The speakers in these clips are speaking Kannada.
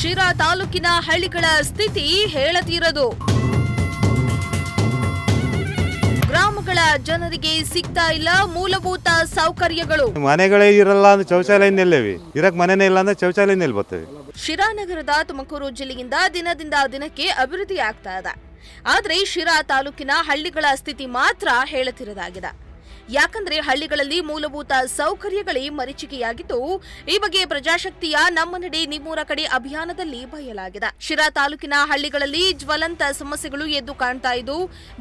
ಶಿರಾ ತಾಲೂಕಿನ ಹಳ್ಳಿಗಳ ಸ್ಥಿತಿ ಹೇಳತೀರದು. ಗ್ರಾಮಗಳ ಜನರಿಗೆ ಸಿಗ್ತಾ ಇಲ್ಲ ಮೂಲಭೂತ ಸೌಕರ್ಯಗಳು. ಮನೆಗಳೇ ಇರಲ್ಲ ಅಂದ್ರೆ ಶೌಚಾಲಯನೆಲ್ಲವಿ ಇರಕ್ ಮನೆನೇ ಇಲ್ಲ ಅಂದ್ರೆ ಶೌಚಾಲಯನೆಲ್ಲಿ ಬರ್ತವೆ. ಶಿರಾ ನಗರದ ತುಮಕೂರು ಜಿಲ್ಲೆಯಿಂದ ದಿನದಿಂದ ದಿನಕ್ಕೆ ಅಭಿವೃದ್ಧಿ ಆಗ್ತಾ ಇದೆ. ಆದ್ರೆ ಶಿರಾ ತಾಲೂಕಿನ ಹಳ್ಳಿಗಳ ಸ್ಥಿತಿ ಮಾತ್ರ ಹೇಳತಿರದಾಗಿದೆ. ಯಾಕಂದ್ರೆ ಹಳ್ಳಿಗಳಲ್ಲಿ ಮೂಲಭೂತ ಸೌಕರ್ಯಗಳೇ ಮರೀಚಿಕೆಯಾಗಿದ್ದು, ಈ ಬಗ್ಗೆ ಪ್ರಜಾಶಕ್ತಿಯ ನಮ್ಮ ನಡೆ ನಿಮ್ಮೂರ ಕಡೆ ಅಭಿಯಾನದಲ್ಲಿ ಬಯಲಾಗಿದೆ. ಶಿರಾ ತಾಲೂಕಿನ ಹಳ್ಳಿಗಳಲ್ಲಿ ಜ್ವಲಂತ ಸಮಸ್ಯೆಗಳು ಎದ್ದು ಕಾಣ್ತಾ ಇದ್ದು,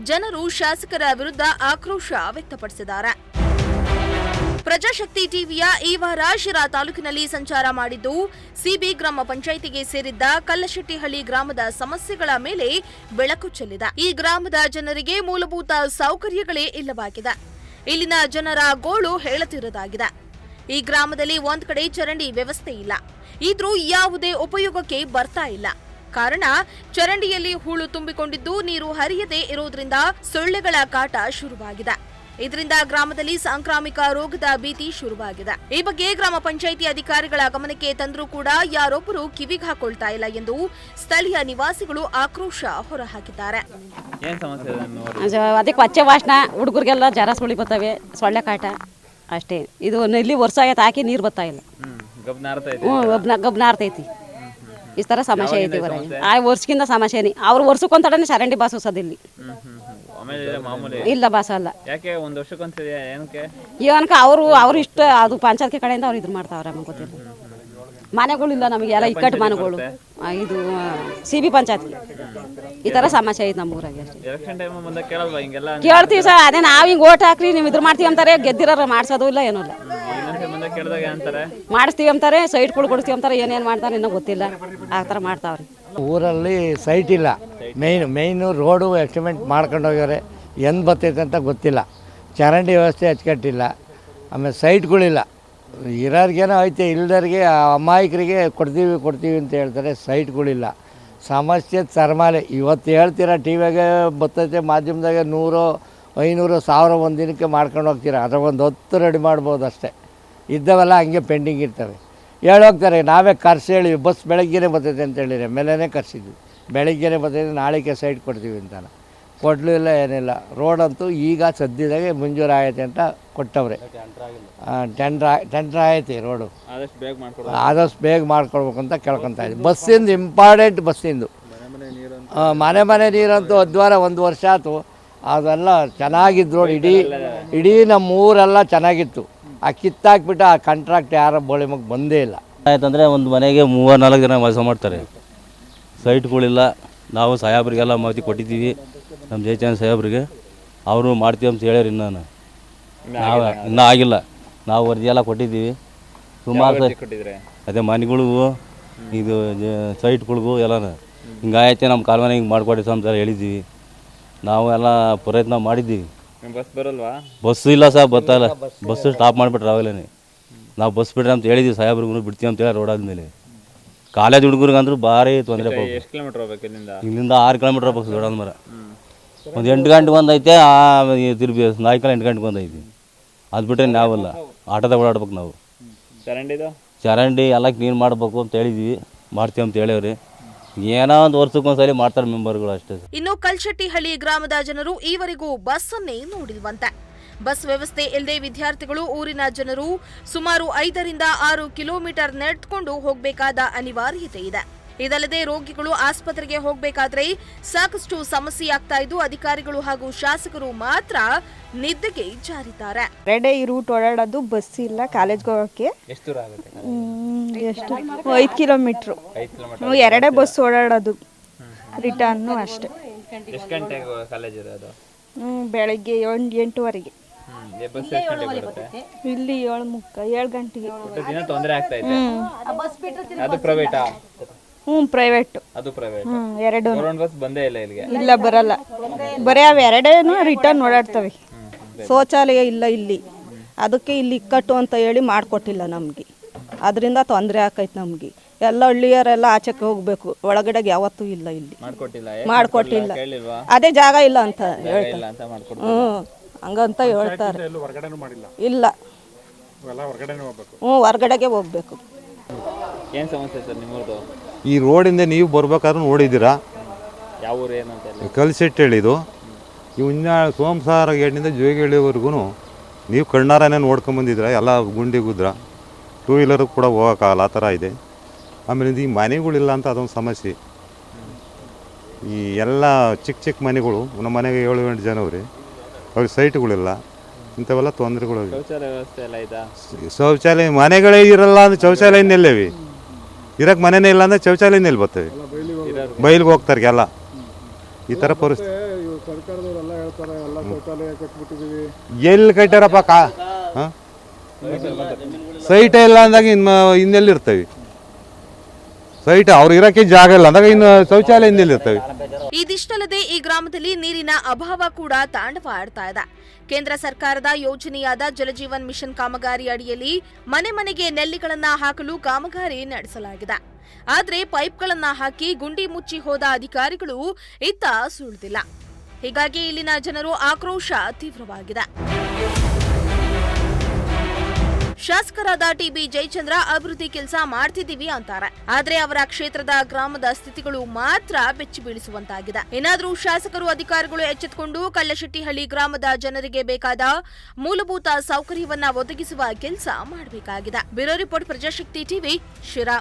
ಜನರು ಶಾಸಕರ ವಿರುದ್ಧ ಆಕ್ರೋಶ ವ್ಯಕ್ತಪಡಿಸಿದ್ದಾರೆ. ಪ್ರಜಾಶಕ್ತಿ ಟಿವಿಯ ಈ ವಾರ ಶಿರಾ ತಾಲೂಕಿನಲ್ಲಿ ಸಂಚಾರ ಮಾಡಿದ್ದು, ಸಿಬಿ ಗ್ರಾಮ ಪಂಚಾಯಿತಿಗೆ ಸೇರಿದ್ದ ಕಲ್ಲಶೆಟ್ಟಿಹಳ್ಳಿ ಗ್ರಾಮದ ಸಮಸ್ಯೆಗಳ ಮೇಲೆ ಬೆಳಕು ಚೆಲ್ಲಿದೆ. ಈ ಗ್ರಾಮದ ಜನರಿಗೆ ಮೂಲಭೂತ ಸೌಕರ್ಯಗಳೇ ಇಲ್ಲವಾಗಿದೆ. ಇಲ್ಲಿನ ಜನರ ಗೋಳು ಹೇಳತಿರದಾಗಿದೆ. ಈ ಗ್ರಾಮದಲ್ಲಿ ಒಂದ್ ಕಡೆ ಚರಂಡಿ ವ್ಯವಸ್ಥೆ ಇಲ್ಲ, ಇದ್ರೂ ಯಾವುದೇ ಉಪಯೋಗಕ್ಕೆ ಬರ್ತಾ ಇಲ್ಲ. ಕಾರಣ ಚರಂಡಿಯಲ್ಲಿ ಹೂಳು ತುಂಬಿಕೊಂಡಿದ್ದು ನೀರು ಹರಿಯದೇ ಇರುವುದರಿಂದ ಸೊಳ್ಳೆಗಳ ಕಾಟ ಶುರುವಾಗಿದೆ. ಇದರಿಂದ ಗ್ರಾಮದಲ್ಲಿ ಸಾಂಕ್ರಾಮಿಕ ರೋಗದ ಭೀತಿ ಶುರುವಾಗಿದೆ. ಈ ಬಗ್ಗೆ ಗ್ರಾಮ ಪಂಚಾಯಿತಿ ಅಧಿಕಾರಿಗಳ ಗಮನಕ್ಕೆ ತಂದರೂ ಕೂಡ ಯಾರೊಬ್ಬರು ಕಿವಿಗೆ ಹಾಕೊಳ್ತಾ ಇಲ್ಲ ಎಂದು ಸ್ಥಳೀಯ ನಿವಾಸಿಗಳು ಆಕ್ರೋಶ ಹೊರಹಾಕಿದ್ದಾರೆ. ಅದಕ್ಕೆ ಪಚ್ಚೆ ವಾಸನ, ಹುಡುಗರಿಗೆಲ್ಲ ಜರ ಸುಳಿ ಬರ್ತವೆ, ಸೊಳ್ಳೆ ಕಾಟ ಅಷ್ಟೇ. ಇದು ಇಲ್ಲಿ ವರ್ಷ ಆಗೈತೆ ಹಾಕಿ ನೀರು ಬರ್ತಾ ಇಲ್ಲ. ಗಬ್ನಾರ್ತೈತಿ. ಈ ಥರ ಸಮಸ್ಯೆ ಐತಿ ಹೊರಗೆ. ಆ ವರ್ಷಕ್ಕಿಂತ ಸಮಸ್ಯೆನೇ. ಅವ್ರು ವರ್ಷಕ್ಕೊಂತಡನೆ ಚರಂಡಿ ಬಾಸ್ ಹೊಸದಿಲ್ಲಿ ಇಲ್ಲ ಬಾಸ ಅಲ್ಲ. ಏನಕ್ಕೆ ಅವರು ಇಷ್ಟ ಅದು ಪಂಚಾಯತ್ ಕಡೆಯಿಂದ ಅವ್ರು ಇದು ಮಾಡ್ತಾವ್ರೆ. ನಮಗೆ ಗೊತ್ತಿಲ್ಲ. ಮನೆಗಳಿಲ್ಲ ನಮಗೆ, ಎಲ್ಲ ಇಕ್ಕಟ್ಟು ಮನೆಗಳು. ಇದು ಸಿಬಿ ಪಂಚಾಯತ್ ಈ ಥರ ಸಮಸ್ಯೆ ಐತೆ ನಮ್ಮೂರಾಗೆ. ಕೇಳ್ತೀವಿ ಸರ್, ಅದೇ ನಾವು ಹಿಂಗೆ ಓಟ್ ಹಾಕ್ರಿ ನೀವು ಇದ್ರ ಮಾಡ್ತೀವಿ ಅಂತಾರೆ. ಗೆದ್ದಿರೋ ಮಾಡಿಸೋದು ಇಲ್ಲ ಏನೂ ಇಲ್ಲ. ಮಾಡಿಸ್ತೀವಿ ಅಂತಾರೆ, ಸೈಟ್ಗಳು ಕೊಡ್ತೀವಿ ಅಂತಾರೆ. ಏನೇನು ಮಾಡ್ತಾರೆ ಇನ್ನೂ ಗೊತ್ತಿಲ್ಲ. ಆ ಥರ ಮಾಡ್ತಾವ್ರಿ. ಊರಲ್ಲಿ ಸೈಟ್ ಇಲ್ಲ. ಮೇಯ್ನು ರೋಡು ಎಸ್ಟಿಮೇಟ್ ಮಾಡ್ಕೊಂಡು ಹೋಗ್ಯಾರೆ. ಎಂದು ಬರ್ತೈತೆ ಅಂತ ಗೊತ್ತಿಲ್ಲ. ಚರಂಡಿ ವ್ಯವಸ್ಥೆ ಅಚ್ಚುಕಟ್ಟಿಲ್ಲ. ಆಮೇಲೆ ಸೈಟ್ಗಳಿಲ್ಲ. ಇರೋರಿಗೇನೋ ಐತೆ, ಇಲ್ದರಿಗೆ ಅಮಾಯಕರಿಗೆ ಕೊಡ್ತೀವಿ ಅಂತ ಹೇಳ್ತಾರೆ. ಸೈಟ್ಗಳಿಲ್ಲ. ಸಮಸ್ಯೆ ತರಮಾಲೆ. ಇವತ್ತು ಹೇಳ್ತೀರಾ ಟಿ ವಿಯಾಗೆ ಬರ್ತೈತೆ, ಮಾಧ್ಯಮದಾಗ 100, 500, 1000 ಒಂದು ದಿನಕ್ಕೆ ಮಾಡ್ಕೊಂಡು ಹೋಗ್ತೀರಾ. ಅದ್ರ ಒಂದು 10 ರೆಡಿ ಮಾಡ್ಬೋದು ಅಷ್ಟೇ. ಇದ್ದವೆಲ್ಲ ಹಂಗೆ ಪೆಂಡಿಂಗ್ ಇರ್ತವೆ. ಹೇಳೋಗ್ತಾರೆ ನಾವೇ ಹೇಳಿ ಬಸ್ ಬೆಳಗ್ಗೆನೇ ಬರ್ತೈತೆ ಅಂತ ಹೇಳಿದ್ರೆ ಮೇಲೇ ಕರ್ಸಿದ್ವಿ. ಬೆಳಗ್ಗೆನೇ ಬರ್ತೈತೆ, ನಾಳೆಗೆ ಸೈಟ್ ಕೊಡ್ತೀವಿ ಅಂತಾನೆ ಕೊಡಲಿಲ್ಲ, ಏನಿಲ್ಲ. ರೋಡಂತೂ ಈಗ ಸದ್ಯದಾಗೆ ಮಂಜೂರು ಆಗೈತೆ ಅಂತ ಕೊಟ್ಟವ್ರೆ. ಟೆಂಡ್ರ್ ಆಗೈತೆ ರೋಡು. ಆದಷ್ಟು ಬೇಗ ಮಾಡ್ಕೊಡ್ಬೇಕು ಅಂತ ಕೇಳ್ಕೊತಾ ಇದ್ವಿ. ಬಸ್ಸಿಂದು ಇಂಪಾರ್ಟೆಂಟ್. ಬಸ್ಸಿಂದು ಮನೆ ನೀರಂತೂ 10 ವಾರ 1 ವರ್ಷ ಆಯ್ತು. ಅದೆಲ್ಲ ಚೆನ್ನಾಗಿದ್ದು ರೋಡ್. ಇಡೀ ನಮ್ಮ ಊರೆಲ್ಲ ಚೆನ್ನಾಗಿತ್ತು. ಆ ಕಿತ್ತಾಕ್ಬಿಟ್ಟು ಆ ಕಾಂಟ್ರಾಕ್ಟ್ ಯಾರ ಬೋಳಿಮಕ್ಕೆ ಬಂದೇ ಇಲ್ಲ. ಆಯ್ತಂದರೆ ಒಂದು ಮನೆಗೆ 3-4 ಜನ ವಾಸ ಮಾಡ್ತಾರೆ. ಸೈಟ್ಗಳಿಲ್ಲ. ನಾವು ಸಾಹೇಬ್ರಿಗೆಲ್ಲ ಮಾಹಿತಿ ಕೊಟ್ಟಿದ್ದೀವಿ, ನಮ್ಮ ಜಯಚಂದ್ರ ಸಾಹೇಬ್ರಿಗೆ. ಅವರು ಮಾಡ್ತೀವಿ ಅಂತ ಹೇಳ್ಯಾರ. ಇನ್ನೂ ಆಗಿಲ್ಲ. ನಾವು ವರದಿ ಎಲ್ಲ ಕೊಟ್ಟಿದ್ದೀವಿ. ಸುಮಾರು ಅದೇ ಮನೆಗಳಿಗೂ ಇದು ಸೈಟ್ಗಳಿಗೂ ಎಲ್ಲನೂ ಹಿಂಗಾಯ್ತೆ. ನಮ್ಮ ಕಾಲುವೆ ಹಿಂಗೆ ಮಾಡಿಕೊಡಿ ಅಂತ ಹೇಳಿದ್ದೀವಿ. ನಾವು ಎಲ್ಲ ಪ್ರಯತ್ನ ಮಾಡಿದ್ದೀವಿ. ಬಸ್ಸು ಇಲ್ಲ ಸರ್, ಬರ್ತಾಯಿಲ್ಲ. ಬಸ್ಸು ಸ್ಟಾಪ್ ಮಾಡಿಬಿಟ್ರೆ ಅವಾಗಲೇ ನಾವು ಬಸ್ ಬಿಡ್ರಿ ಅಂತ ಹೇಳಿದ್ದೀವಿ. ಸಾಹೇಬ್ರಿಗೂ ಬಿಡ್ತೀವಿ ಅಂತ ಹೇಳಿ ರೋಡ್ ಆದಮೇಲೆ. ಕಾಲೇಜ್ ಹುಡುಗರಿಗೆ ಅಂದ್ರೂ ಭಾರಿ ತೊಂದರೆ. ಇಲ್ಲಿಂದ 6 ಕಿಲೋಮೀಟ್ರ್ ಹೋಗ್ಬೇಕು ದೊಡ್ಡ ಮರ. ಒಂದು 8 ಗಂಟೆಗೆ ಬಂದೈತೆ. ತಿರುಗಿ ಸಾಯಂಕಾಲ 8 ಗಂಟೆಗೆ ಬಂದೈತಿ. ಅದು ಬಿಟ್ಟರೆ ನಾವಲ್ಲ, ಆಟೋದಾಗ ಓಡಾಡ್ಬೇಕು ನಾವು. ಚರಂಡಿ ಎಲ್ಲ ಕ್ಲೀನ್ ಮಾಡಬೇಕು ಅಂತ ಹೇಳಿದ್ವಿ. ಮಾಡ್ತೀವಿ ಅಂತ ಹೇಳೇವ್ರಿ. ಏನೋ ಒಂದು ವರ್ಷಕ್ಕೊಂದ್ಸಲಿ ಮಾಡ್ತಾರೆ ಮೆಂಬರ್ಗಳು ಅಷ್ಟೇ. ಇನ್ನು ಕಲ್ಶೆಟ್ಟಿಹಳ್ಳಿ ಗ್ರಾಮದ ಜನರು ಈವರೆಗೂ ಬಸ್ ಅನ್ನೇ ನೋಡಿಲ್ವಂತೆ. ಬಸ್ ವ್ಯವಸ್ಥೆ ಇಲ್ಲದೆ ವಿದ್ಯಾರ್ಥಿಗಳು, ಊರಿನ ಜನರು ಸುಮಾರು 5 ರಿಂದ 6 ಕಿಲೋಮೀಟರ್ ನಡೆದುಕೊಂಡು ಹೋಗಬೇಕಾದ ಅನಿವಾರ್ಯತೆ ಇದೆ. ಇದಲ್ಲದೆ ರೋಗಿಗಳು ಆಸ್ಪತ್ರೆಗೆ ಹೋಗಬೇಕಾದ್ರೆ ಸಾಕಷ್ಟು ಸಮಸ್ಯೆಯಾಗ್ತಾ ಇದ್ದು, ಅಧಿಕಾರಿಗಳು ಹಾಗೂ ಶಾಸಕರು ಮಾತ್ರ ನಿದ್ದೆಗೆ ಜಾರಿದ್ದಾರೆ. ಎರಡೇ ಈ ರೂಟ್ ಓಡಾಡೋದು, ಬಸ್ ಇಲ್ಲ ಕಾಲೇಜ್ಗೆ ಹೋಗೋಕ್ಕೆ. ಎಷ್ಟು 5 ಕಿಲೋಮೀಟ್ರು. ಎರಡೇ ಬಸ್ ಓಡಾಡೋದು, ರಿಟರ್ನು ಅಷ್ಟೇ. ಬೆಳಗ್ಗೆ 8:00ವರೆಗೆ. ಇಲ್ಲಿ 7 ಗಂಟೆಗೆ. ಪ್ರೈವೇಟ್. ಎರಡು ಇಲ್ಲ, ಬರಲ್ಲ. ಬರೀ ಅವು ಎರಡೇನು ರಿಟರ್ನ್ ಓಡಾಡ್ತವೆ. ಶೌಚಾಲಯ ಇಲ್ಲ ಇಲ್ಲಿ. ಅದಕ್ಕೆ ಇಲ್ಲಿ ಇಕ್ಕಟ್ಟು ಅಂತ ಹೇಳಿ ಮಾಡಿಕೊಟ್ಟಿಲ್ಲ ನಮಗೆ. ಅದರಿಂದ ತೊಂದರೆ ಆಕೈತೆ ನಮಗೆ. ಎಲ್ಲ ಹಳ್ಳಿಯರೆಲ್ಲ ಆಚೆಗೆ ಹೋಗ್ಬೇಕು, ಒಳಗಡೆಗೆ ಯಾವತ್ತೂ ಇಲ್ಲ ಇಲ್ಲಿ ಮಾಡಿಕೊಟ್ಟಿಲ್ಲ. ಅದೇ ಜಾಗ ಇಲ್ಲ ಅಂತ ಹೇಳ್ತಾರೆ. ಹಂಗಂತ ಹೇಳ್ತಾರೆ. ಇಲ್ಲ, ಹೊರಗಡೆಗೆ ಹೋಗ್ಬೇಕು. ಏನು ಸಮಸ್ಯೆ ಸರ್ ನಿಮ್ಮದು? ಈ ರೋಡಿಂದ ನೀವು ಬರ್ಬೇಕಾದ್ರೆ ನೋಡಿದ್ದೀರಾ, ಯಾವ ಊರು ಏನಂತ ಹೇಳಿ? ಕಲ್ಸೆಟ್ಟು ಹೇಳಿದು ಇನ್ನ ಸೋಮಸಾರ ಗೇಟ್ನಿಂದ ಜೋಗಿಹಳ್ಳಿವರೆಗೂ ನೀವು ಕಣ್ಣಾರನೇ ನೋಡ್ಕೊಂಬಂದಿದ್ರ, ಎಲ್ಲ ಗುಂಡಿ ಗುದ್ರ, ಟೂ ವೀಲರ್ ಕೂಡ ಹೋಗೋಕ್ಕಾಗಲ್ಲ, ಆ ಥರ ಇದೆ. ಆಮೇಲೆ ಈ ಮನೆಗಳಿಲ್ಲ ಅಂತ ಅದೊಂದು ಸಮಸ್ಯೆ. ಈ ಎಲ್ಲ ಚಿಕ್ಕ ಚಿಕ್ಕ ಮನೆಗಳು, ನಮ್ಮ ಮನೆಗೆ 7-8 ಜನ ಅವ್ರಿ, ಅವ್ರಿಗೆ ಸೈಟ್ಗಳಿಲ್ಲ, ಇಂಥವೆಲ್ಲ ತೊಂದರೆಗಳು. ಶೌಚಾಲಯ ವ್ಯವಸ್ಥೆ ಎಲ್ಲ ಇದಾ? ಶೌಚಾಲಯ ಮನೆಗಳೇ ಇರಲ್ಲ ಅಂದ್ರೆ ಶೌಚಾಲಯ ಇನ್ನೆಲ್ಲವಿ, ಇರಕ್ಕೆ ಮನೆನೇ ಇಲ್ಲ ಅಂದ್ರೆ ಶೌಚಾಲಯ ಎಲ್ಲಿ ಬರ್ತವೆ, ಬಯಲಿಗೆ ಹೋಗ್ತಾರೆ ಎಲ್ಲ. ಈ ಥರ ಪರಿಸ್ಥಿತಿ ಎಲ್ಲಿ ಕಟ್ಟಾರಪ್ಪ ಸೈಟ್ ಇಲ್ಲ ಅಂದಾಗ ಇನ್ನೆಲ್ಲಿ ಇರ್ತವೆ ಸೈಟ್, ಅವ್ರು ಇರೋಕ್ಕೆ ಜಾಗ ಇಲ್ಲ ಅಂದಾಗ ಇನ್ನು ಶೌಚಾಲಯ ಇನ್ನೆಲ್ಲಿ ಇರ್ತವೆ. ಇದಿಷ್ಟಲ್ಲದೆ ಈ ಗ್ರಾಮದಲ್ಲಿ ನೀರಿನ ಅಭಾವ ಕೂಡ ತಾಂಡವ ಆಡ್ತಾ ಇದೆ. ಕೇಂದ್ರ ಸರ್ಕಾರದ ಯೋಜನೆಯಾದ ಜಲಜೀವನ್ ಮಿಷನ್ ಕಾಮಗಾರಿ ಅಡಿಯಲ್ಲಿ ಮನೆ ಮನೆಗೆ ನೆಲ್ಲಿಗಳನ್ನ ಹಾಕಲು ಕಾಮಗಾರಿ ನಡೆಸಲಾಗಿದೆ. ಆದ್ರೆ ಪೈಪ್ಗಳನ್ನ ಹಾಕಿ ಗುಂಡಿ ಮುಚ್ಚಿ ಹೋದ ಅಧಿಕಾರಿಗಳು ಇತ್ತ ಸುಳಿದಿಲ್ಲ. ಹೀಗಾಗಿ ಇಲ್ಲಿನ ಜನರು ಆಕ್ರೋಶ ತೀವ್ರವಾಗಿದೆ. ಶಾಸಕರಾದ ಟಿಬಿ ಜಯಚಂದ್ರ ಅಭಿವೃದ್ಧಿ ಕೆಲಸ ಮಾಡ್ತಿದ್ದೀವಿ ಅಂತಾರೆ, ಆದ್ರೆ ಅವರ ಕ್ಷೇತ್ರದ ಗ್ರಾಮದ ಸ್ಥಿತಿಗಳು ಮಾತ್ರ ಬೆಚ್ಚಿ ಬೀಳಿಸುವಂತಾಗಿದೆ. ಏನಾದ್ರೂ ಶಾಸಕರು ಅಧಿಕಾರಿಗಳು ಎಚ್ಚೆತ್ತುಕೊಂಡು ಕಲ್ಲಶೆಟ್ಟಿಹಳ್ಳಿ ಗ್ರಾಮದ ಜನರಿಗೆ ಬೇಕಾದ ಮೂಲಭೂತ ಸೌಕರ್ಯವನ್ನ ಒದಗಿಸುವ ಕೆಲಸ ಮಾಡಬೇಕಾಗಿದೆ. Bureau report, Prajashakti TV, Sira.